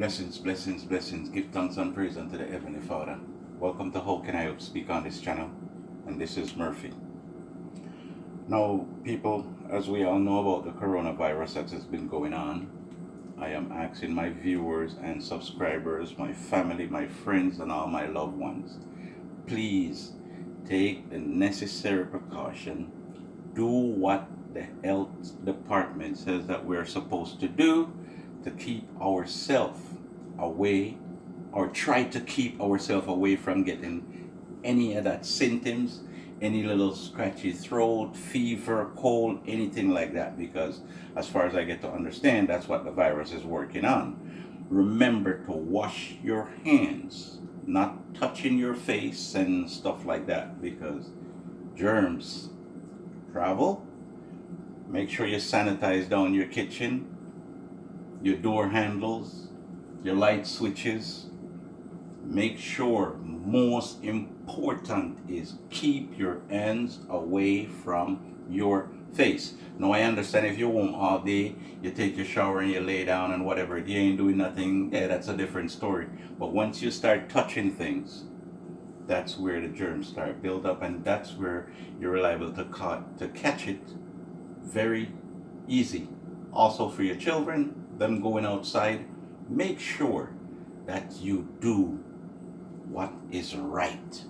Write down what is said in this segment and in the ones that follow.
Blessings, blessings, blessings. Give thanks and praise unto the Heavenly Father. Welcome to How Can I Speak on this channel. And this is Murphy. Now, people, as we all know about the coronavirus that has been going on, I am asking my viewers and subscribers, my family, my friends, and all my loved ones, please take the necessary precaution. Do what the health department says that we're supposed to do to keep ourselves away, or try to keep ourselves away from getting any of that symptoms, any little scratchy throat, fever, cold, anything like that, because as far as I get to understand, that's what the virus is working on. Remember to wash your hands, not touching your face and stuff like that, because germs travel. Make sure you sanitize down your kitchen, your door handles, your light switches. Make sure, most important is keep your hands away from your face. Now I understand if you're home all day, you take your shower and you lay down and whatever, you ain't doing nothing, yeah, that's a different story. But once you start touching things, that's where the germs start build up, and that's where you're liable to catch it very easy. Also for your children, them going outside, make sure that you do what is right.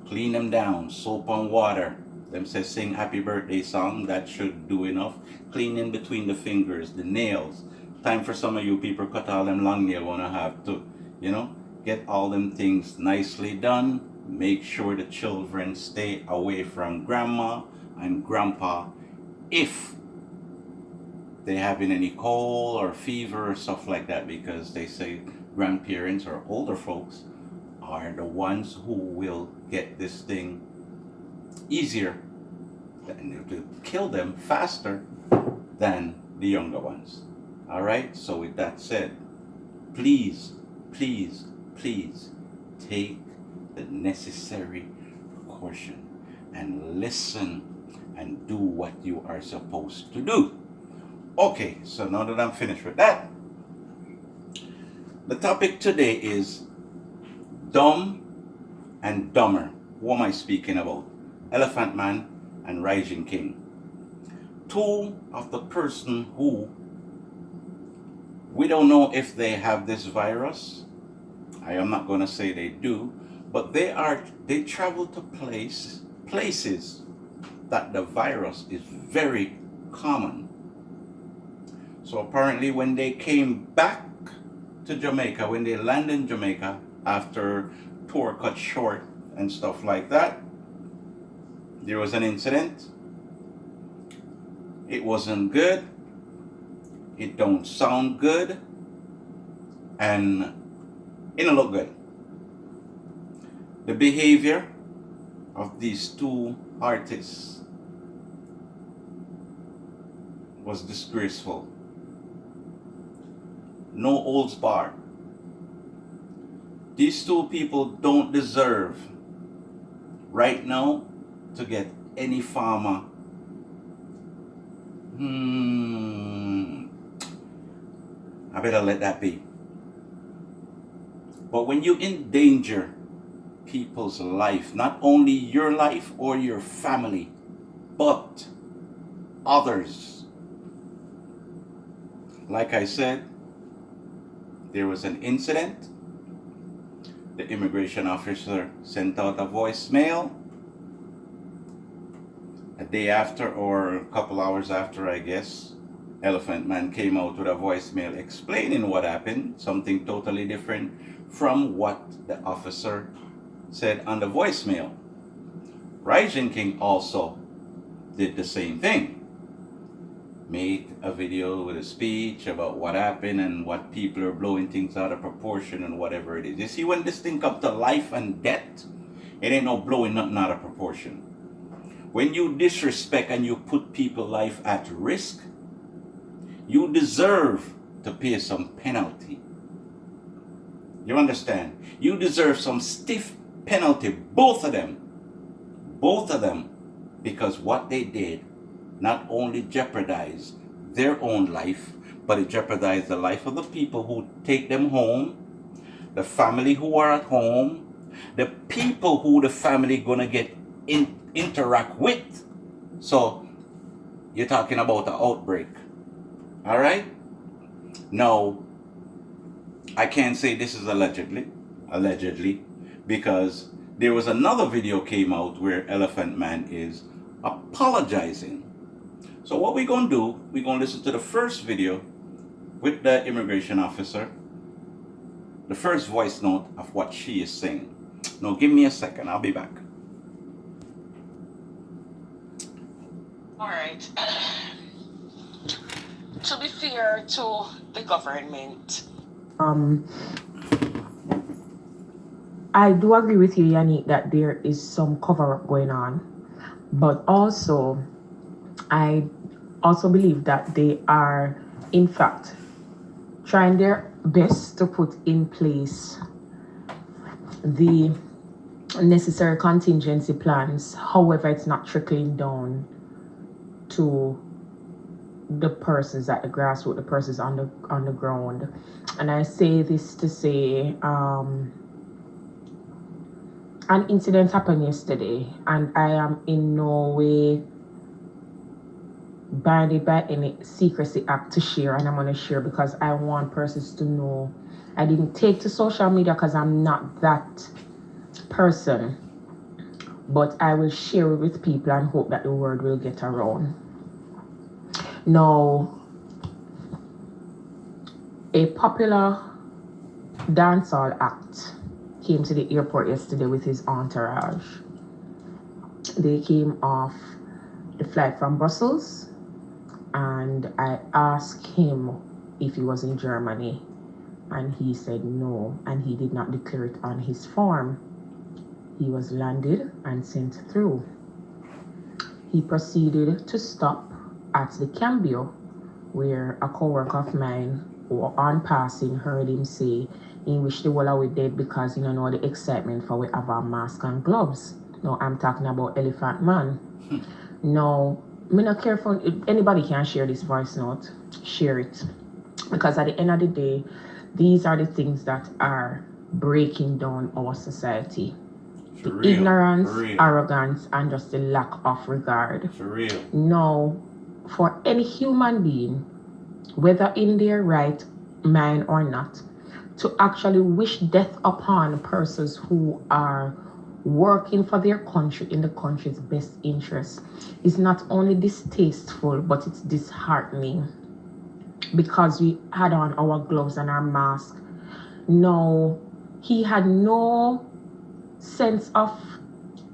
Clean them down, soap and water. Them say sing happy birthday song, that should do enough. Clean in between the fingers, the nails. Time for some of you people cut all them long nails wanna have to, get all them things nicely done. Make sure the children stay away from grandma and grandpa if they having any cold or fever or stuff like that, because they say grandparents or older folks are the ones who will get this thing easier and it will kill them faster than the younger ones. All right, so with that said, please take the necessary precaution and listen and do what you are supposed to do. Okay, so now that I'm finished with that, the topic today is Dumb and Dumber. Who am I speaking about? Elephant Man and Rygin King. Two of the person who we don't know if they have this virus. I am not going to say they do, but they travel to places that the virus is very common. So apparently when they came back to Jamaica, when they landed in Jamaica after tour cut short and stuff like that, there was an incident. It wasn't good. It don't sound good. And it don't look good. The behavior of these two artists was disgraceful. No holds barred. These two people don't deserve right now to get any farmer. I better let that be. But when you endanger people's life, not only your life or your family, but others. Like I said, there was an incident. The immigration officer sent out a voicemail. A day after, or a couple hours after, I guess, Elephant Man came out with a voicemail explaining what happened, something totally different from what the officer said on the voicemail. Rygin King also did the same thing. Made a video with a speech about what happened and what people are blowing things out of proportion and whatever it is. You see, when this thing comes to life and death, it ain't no blowing nothing out of proportion. When you disrespect and you put people's life at risk, you deserve to pay some penalty. You understand? You deserve some stiff penalty, both of them, because what they did not only jeopardized their own life, but it jeopardizes the life of the people who take them home, the family who are at home, the people who the family gonna get interact with. So you're talking about an outbreak. All right? Now, I can't say this is allegedly, because there was another video came out where Elephant Man is apologizing. So what we're gonna do, we're gonna listen to the first video with the immigration officer, the first voice note of what she is saying. Now give me a second, I'll be back. All right. To be fair to the government, I do agree with you, Yannick, that there is some cover-up going on, but also I also believe that they are, in fact, trying their best to put in place the necessary contingency plans. However, it's not trickling down to the persons at the grassroots, the persons on the ground. And I say this to say, an incident happened yesterday, and I am in no way bounded by any secrecy act to share, and I'm going to share because I want persons to know. I didn't take to social media because I'm not that person, but I will share it with people and hope that the word will get around. Now, a popular dancehall act came to the airport yesterday with his entourage. They came off the flight from Brussels, and I asked him if he was in Germany, and he said no, and he did not declare it on his form. He was landed and sent through. He proceeded to stop at the Cambio, where a co-worker of mine, on passing, heard him say in which the whole are we dead because you know the excitement for we have our mask and gloves. No, I'm talking about Elephant Man. No, me not careful. Anybody can share this voice note, share it, because at the end of the day, these are the things that are breaking down our society. For the real, ignorance, for real. arrogance, and just the lack of regard. For real. No, for any human being, whether in their right mind or not, to actually wish death upon persons who are working for their country in the country's best interest is not only distasteful, but it's disheartening, because we had on our gloves and our mask. No, he had no sense of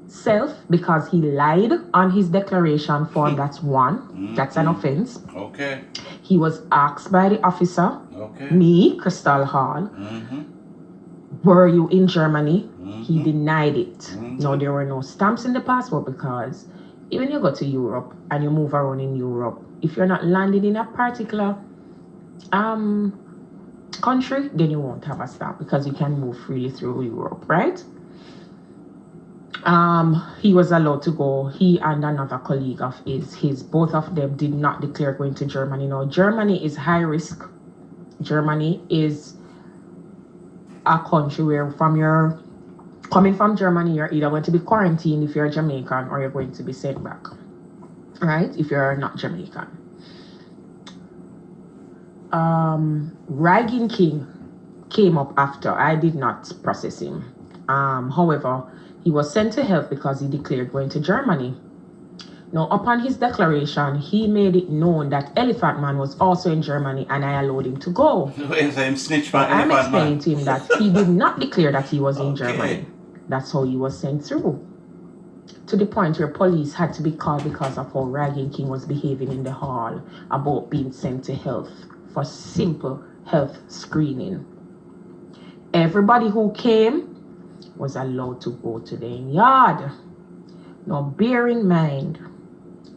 self because he lied on his declaration form. That's one. That's an offense. Okay. He was asked by the officer, Okay. me, Crystal Hall, were you in Germany? He denied it. No, there were no stamps in the passport, because even you go to Europe and you move around in Europe, if you're not landed in a particular country, then you won't have a stamp because you can move freely through Europe, right? He was allowed to go. He and another colleague of his both of them did not declare going to Germany. Now, Germany is high risk. Germany is a country where coming from Germany, you're either going to be quarantined if you're Jamaican, or you're going to be sent back, right? If you're not Jamaican. Rygin King came up after. I did not process him. However, he was sent to health because he declared going to Germany. Now, upon his declaration, he made it known that Elephant Man was also in Germany, and I allowed him to go. I'm explaining to him that he did not declare that he was in Germany. That's how he was sent through. To the point where police had to be called because of how Rygin King was behaving in the hall about being sent to health for simple health screening. Everybody who came was allowed to go to their yard. Now, bear in mind,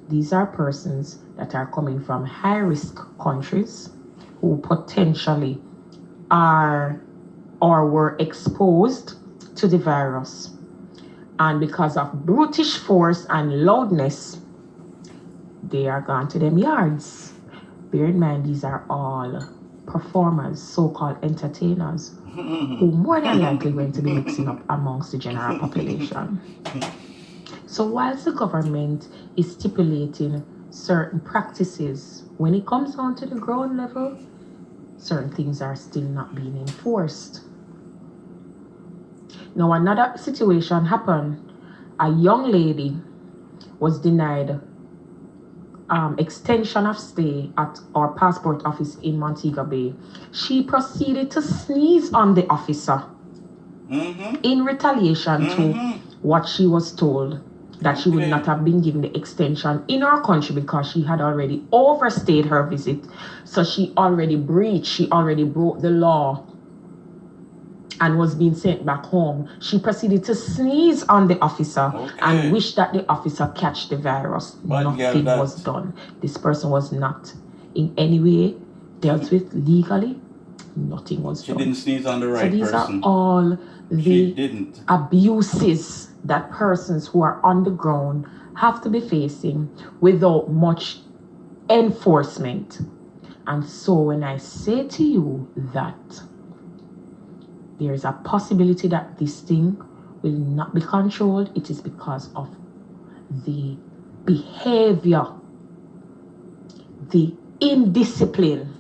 these are persons that are coming from high-risk countries who potentially are or were exposed to the virus. And because of brutish force and loudness, they are gone to them yards. Bear in mind, these are all performers, so-called entertainers, who more than likely going to be mixing up amongst the general population. So whilst the government is stipulating certain practices, when it comes down to the ground level, certain things are still not being enforced. Now another situation happened. A young lady was denied extension of stay at our passport office in Montego Bay. She proceeded to sneeze on the officer in retaliation to what she was told, that she would not have been given the extension in our country because she had already overstayed her visit. So she already broke the law and was being sent back home. She proceeded to sneeze on the officer and wished that the officer catch the virus. Nothing was done. This person was not in any way dealt with legally. Nothing was done. She didn't sneeze on the right person. So these are all the abuses that persons who are on the ground have to be facing without much enforcement. And so when I say to you that there is a possibility that this thing will not be controlled, it is because of the behavior, the indiscipline,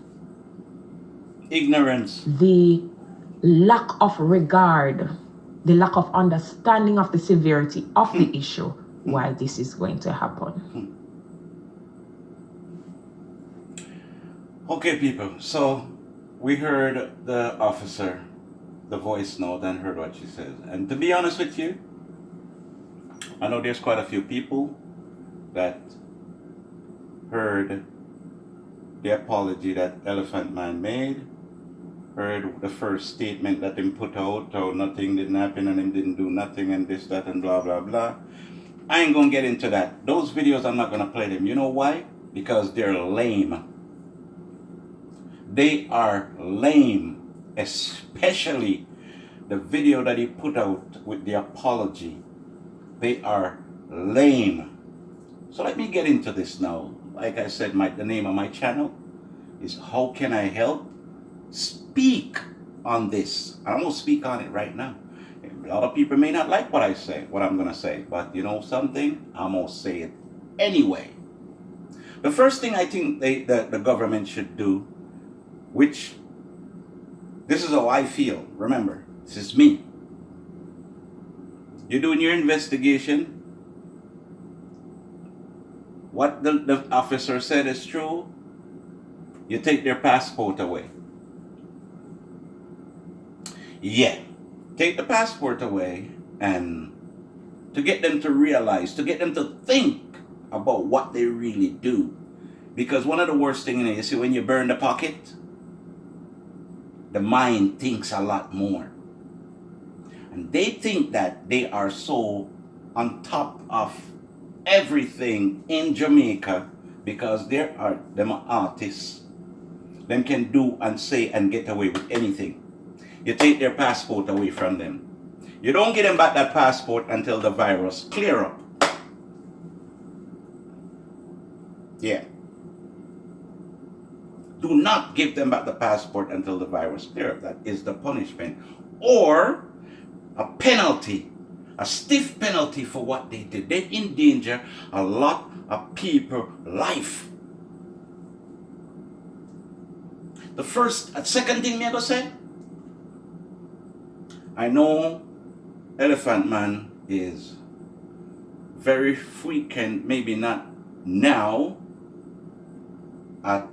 ignorance, the lack of regard, the lack of understanding of the severity of the issue why this is going to happen. Okay, people, so we heard the officer, the voice note, and heard what she says. And to be honest with you, I know there's quite a few people that heard the apology that Elephant Man made, heard the first statement that him put out, how nothing didn't happen and him didn't do nothing and this, that, and blah, blah, blah. I ain't gonna get into that. Those videos, I'm not gonna play them. You know why? Because they're lame. They are lame, especially the video that he put out with the apology. They are lame. So let me get into this now. Like I said, the name of my channel is How Can I Help? Speak on this. I'm going to speak on it right now. A lot of people may not like what I say, what I'm going to say, but you know something? I'm going to say it anyway. The first thing I think the government should do, which this is how I feel. Remember, this is me. You're doing your investigation. What the officer said is true. You take their passport away. Yeah. Take the passport away, and to get them to realize, to get them to think about what they really do. Because one of the worst things, you see, when you burn the pocket, the mind thinks a lot more. And they think that they are so on top of everything in Jamaica because them are artists. Them can do and say and get away with anything. You take their passport away from them. You don't get them back that passport until the virus clear up. Yeah. Do not give them back the passport until the virus clear up. That is the punishment. Or a penalty, a stiff penalty for what they did. They endanger a lot of people's life. Second thing me I go say, I know Elephant Man is very frequent, maybe not now, at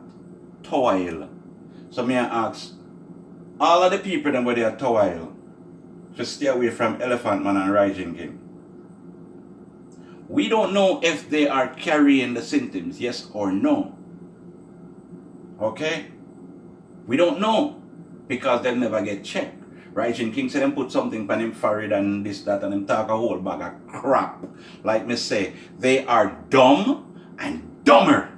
Toil. So me I ask all of the people that were there at Toil to stay away from Elephant Man and rygin. We don't know if they are carrying the symptoms, yes or no. Okay? We don't know because they'll never get checked. Rygin said them put something on him forehead and this, that, and him talk a whole bag of crap. Like me say, they are dumb and dumber.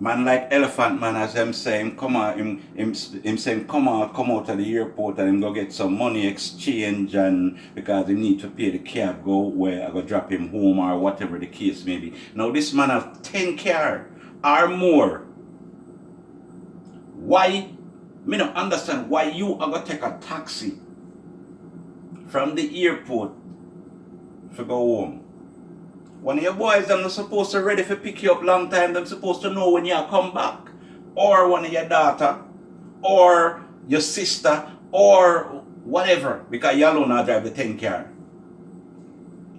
Man like Elephant Man, as him saying, come on, him saying, come on, come out of the airport and him go get some money exchange, and because he need to pay the cab, go where I go drop him home or whatever the case may be. Now this man have 10 car or more. Why? Me don't understand why you are gonna take a taxi from the airport to go home. One of your boys, them not supposed to ready to pick you up long time. Them supposed to know when you come back. Or one of your daughter. Or your sister. Or whatever. Because you alone not drive the 10 car.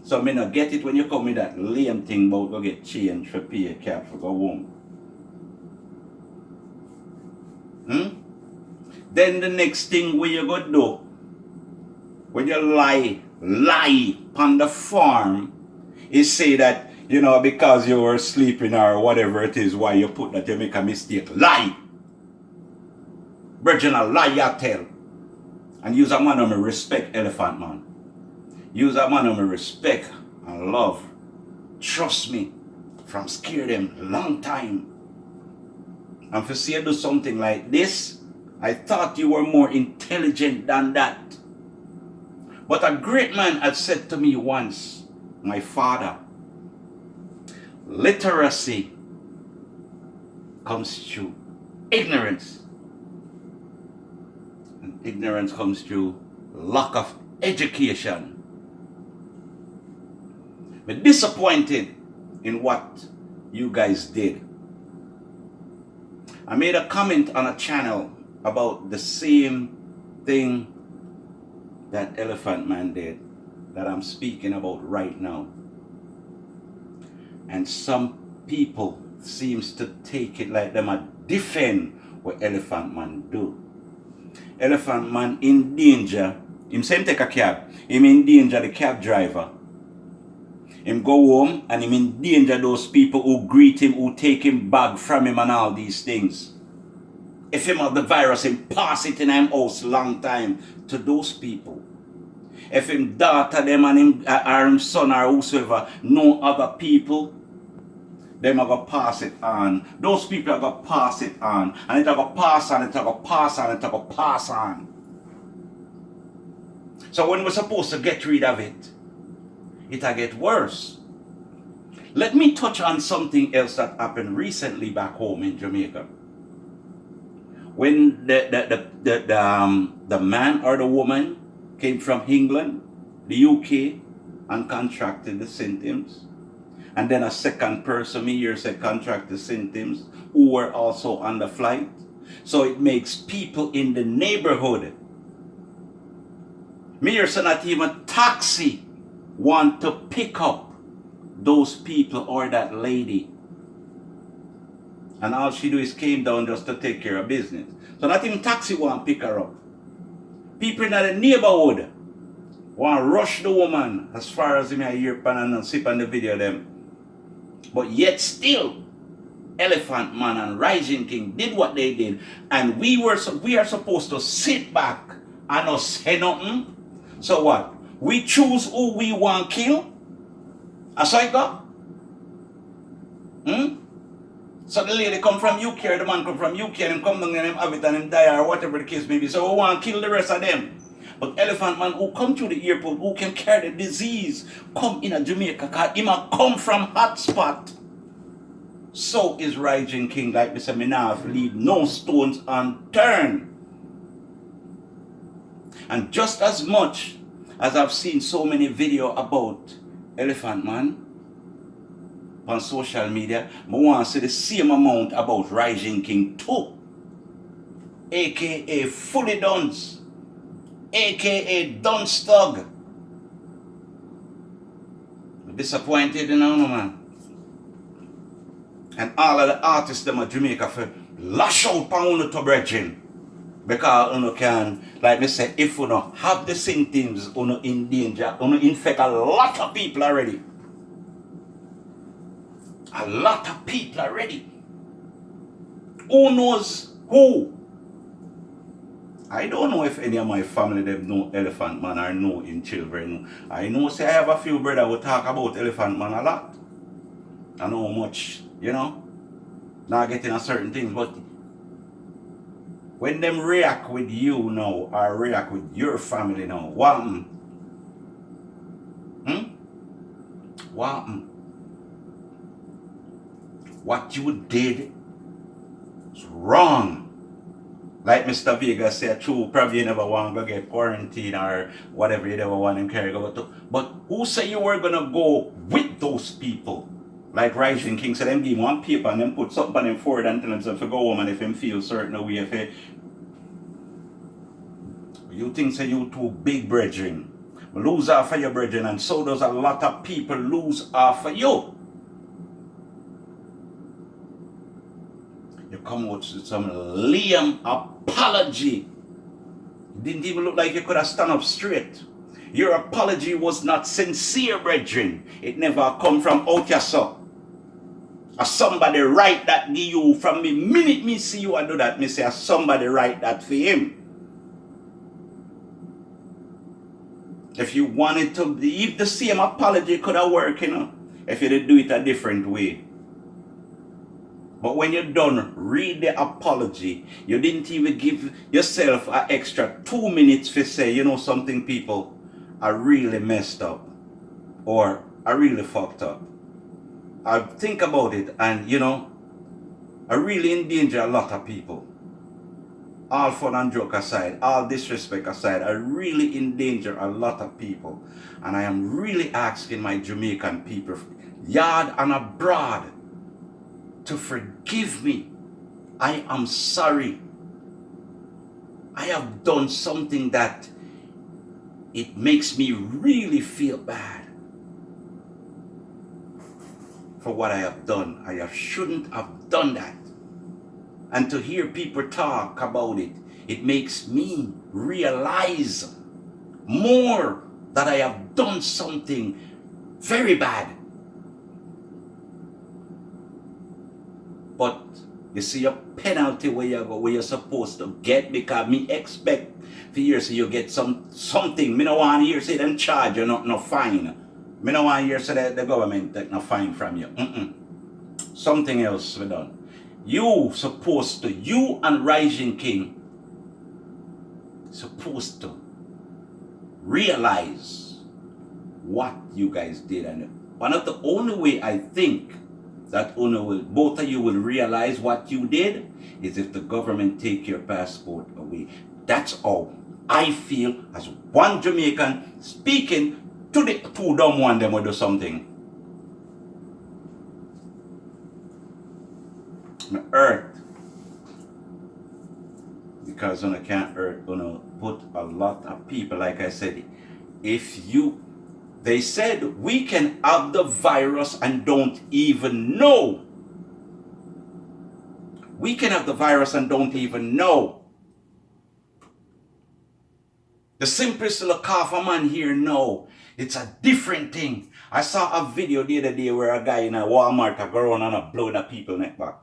So me not get it when you come with that lame thing about go get change for pay a cab for go home. Then the next thing where you go do, when you lie on the farm, is say that, you know, because you were sleeping or whatever it is, why you put that you make a mistake. Lie. Virgin, a lie you tell. And use a man of respect, Elephant Man. Use a man of respect and love. Trust me, from scare them long time. And for see you do something like this, I thought you were more intelligent than that. But a great man had said to me once, my father, literacy comes through ignorance. And ignorance comes through lack of education. But disappointed in what you guys did. I made a comment on a channel about the same thing that Elephant Man did, that I'm speaking about right now. And some people seems to take it like them a defend what Elephant Man do. Elephant Man in danger. Him say him take a cab. Him in danger the cab driver. Him go home and him in danger those people who greet him, who take him bag from him and all these things. If him have the virus, him pass it in him house long time to those people. If him daughter them and him or him son or whosoever know other people, them are going to pass it on. Those people are going to pass it on. And it are going to pass on, it are going to pass on, it are going to pass on. So when we're supposed to get rid of it, it'll get worse. Let me touch on something else that happened recently back home in Jamaica. When the man or the woman came from England, the UK, and contracted the symptoms. And then a second person, me here said, contracted the symptoms, who were also on the flight. So it makes people in the neighborhood, me here said not even taxi, want to pick up those people or that lady. And all she do is came down just to take care of business. So not even taxi want to pick her up. People in the neighborhood want to rush the woman as far as him hear pan and sip on the video them. But yet still, Elephant Man and Rygin King did what they did. And we are supposed to sit back and not say nothing. So what? We choose who we want to kill? As I go? So the lady come from UK or the man come from UK and him come down and him have it and him die or whatever the case may be. So we want to kill the rest of them. But Elephant Man who come to the airport, who can carry the disease, come in a Jamaica, because he might come from hot spot. So is Rygin King, like Mr. Minaf, leave no stones unturned. And just as much as I've seen so many videos about Elephant Man on social media, I want to see the same amount about Rygin King too. AKA Fully Duns. AKA Dunstug. Disappointed, you know, man. And all of the artists them at Jamaica for lash out on you to brethren. Because you can, like me say, if you don't have the symptoms, you in danger, you infect a lot of people already. A lot of people already. Who knows who? I don't know if any of my family them know Elephant Man or know him children. I know say I have a few brothers who talk about Elephant Man a lot. I know how much, you know. not getting a certain things, but when them react with you now, or react with your family now, what happened? What happened? What you did is wrong. Like Mr. Vega said, true, probably you never want to get quarantined or whatever you never want to carry go to. But who say you were going to go with those people? Like Rygin King said, them give him one paper and then put something on him forward and tell him to go home, and if him feel certain way, if you think say you too big, brethren, lose off of your brethren, and so does a lot of people lose off of you. You come out with some lame apology. It didn't even look like you could have stand up straight. Your apology was not sincere, brethren. It never come from out yourself. Or somebody write that to you from the minute me see you and do that, me say somebody write that for him. If you wanted to, if the same apology could have worked, if you did do it a different way. But when you're done, read the apology. You didn't even give yourself an extra 2 minutes to say, you know something, people, I really messed up. Or I really fucked up. I think about it, and I really endanger a lot of people. All fun and joke aside, all disrespect aside, I really endanger a lot of people. And I am really asking my Jamaican people, yard and abroad, to forgive me. I am sorry. I have done something that it makes me really feel bad for what I have done. I shouldn't have done that. And to hear people talk about it, it makes me realize more that I have done something very bad. But you see a penalty where you're supposed to get, because me expect for years you get something. Me no want to hear say them charge you no fine. Me no want to hear say that the government take no fine from you. Something else we done. You and Rygin King supposed to realize what you guys did, and one of the only way I think that both of you will realize what you did is if the government take your passport away. That's all I feel as one Jamaican speaking to the two dumb one them will do something. Earth, because I can't hurt, put a lot of people, like I said, they said we can have the virus and don't even know. We can have the virus and don't even know. The simplest little cough a man here, no, it's a different thing. I saw a video the other day where a guy in a Walmart go around and blowing a people neck back.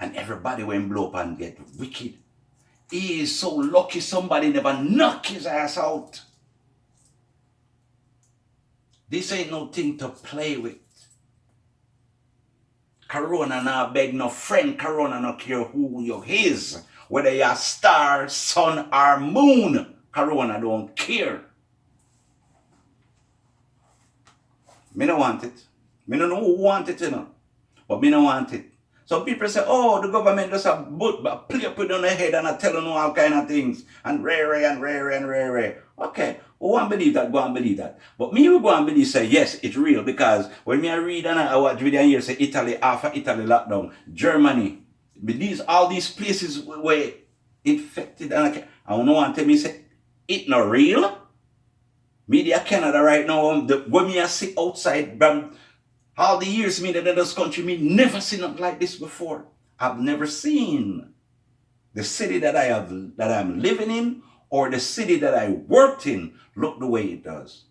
And everybody went blow up and get wicked. He is so lucky somebody never knock his ass out. This ain't no thing to play with. Corona now beg no friend. Corona no care who you is. Whether you're star, sun, or moon. Corona don't care. Me no want it. Me no know who want it, but me no want it. Some people say, oh, the government does a play up on their head and I tell them all kind of things. And rare. Okay, who want to believe that, go and believe that. But me will go and believe, say, yes, it's real. Because when me I read and I watch video here, say Italy, after Italy lockdown, Germany, all these places were infected. And I don't want to tell me, say, it not real. Media Canada right now, when me I sit outside, all the years me that in this country, me never seen nothing like this before. I've never seen the city that I'm living in or the city that I worked in look the way it does.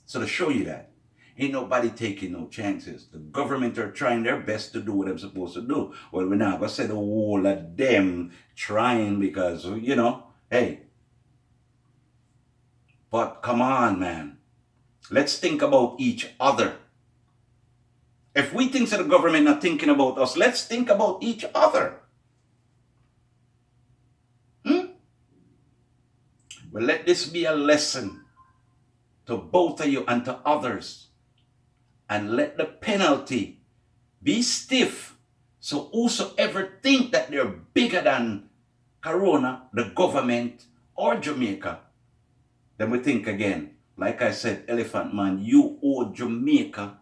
So to show you that, ain't nobody taking no chances. The government are trying their best to do what they're supposed to do. Well, we're not going to say the whole of them trying because, hey. But come on, man. Let's think about each other. If we think that the government not thinking about us, let's think about each other. Well, let this be a lesson to both of you and to others. And let the penalty be stiff. So whosoever think that they're bigger than Corona, the government, or Jamaica, then we think again. Like I said, Elephant Man, you owe Jamaica,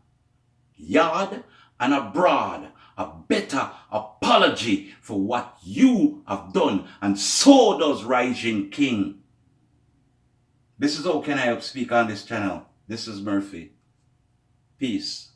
yard and abroad, a better apology for what you have done. And so does Rygin King. This is How Can I Help Speak on this channel. This is Murphy. Peace.